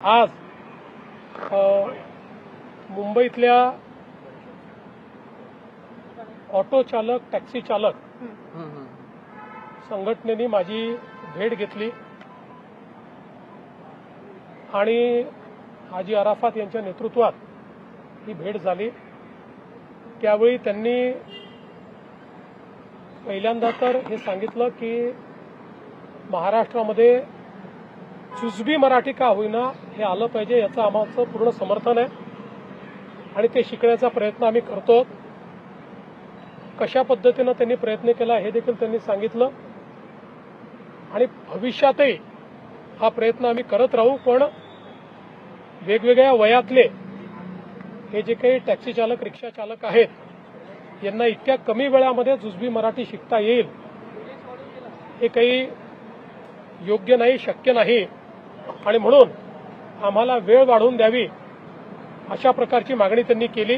आज मुंबईतल्या ऑटो चालक टॅक्सी चालक संघटनेने माझी भेट घेतली आणि हाजी अराफात यांच्या नेतृत्वात ही भेट झाली। त्यावेळी त्यांनी पहिल्यांदा तर हे सांगितलं की महाराष्ट्रामध्ये जुजबी मराठी का होईना हे आलं पाहिजे, याचं आमचं पूर्ण समर्थन आहे आणि ते शिकण्याचा प्रयत्न आम्ही करतो। कशा पद्धतीनं त्यांनी प्रयत्न केला हे देखील त्यांनी सांगितलं आणि भविष्यातही हा प्रयत्न आम्ही करत राहू। पण वेगवेगळ्या वयातले हे जे काही टॅक्सी चालक रिक्षा चालक आहेत यांना इतक्या कमी वेळामध्ये जुजबी मराठी शिकता येईल हे काही योग्य नाही, शक्य नाही आणि म्हणून आम्हाला वेळ वाढवून द्यावी अशा प्रकारची मागणी त्यांनी केली।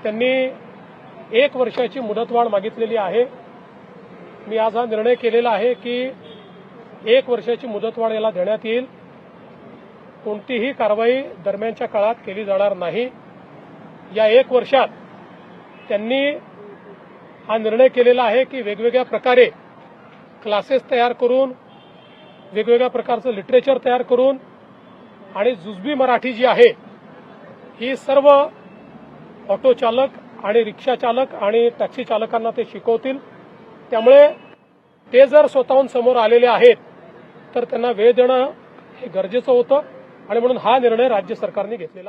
त्यांनी 1 वर्षाची मुदतवाढ मागितलेली आहे। मी आज हा निर्णय केलेला आहे की 1 वर्षाची मुदतवाढ याला देण्यात येईल। कोणतीही कारवाई दरम्यानच्या काळात केली जाणार नाही। या 1 वर्षात त्यांनी हा निर्णय केलेला आहे की वेगवेगळ्या प्रकारे क्लासेस तयार करून, वेगवेगळ्या प्रकारचं लिटरेचर तयार करून आणि जुजबी मराठी जी आहे ही सर्व ऑटो चालक आणि रिक्षा चालक आणि टॅक्सी चालकांना ते शिकवतील। त्यामुळे ते जर स्वतःहून समोर आलेले आहेत तर त्यांना वेळ देणं हे गरजेचं होतं आणि म्हणून हा निर्णय राज्य सरकारने घेतलेला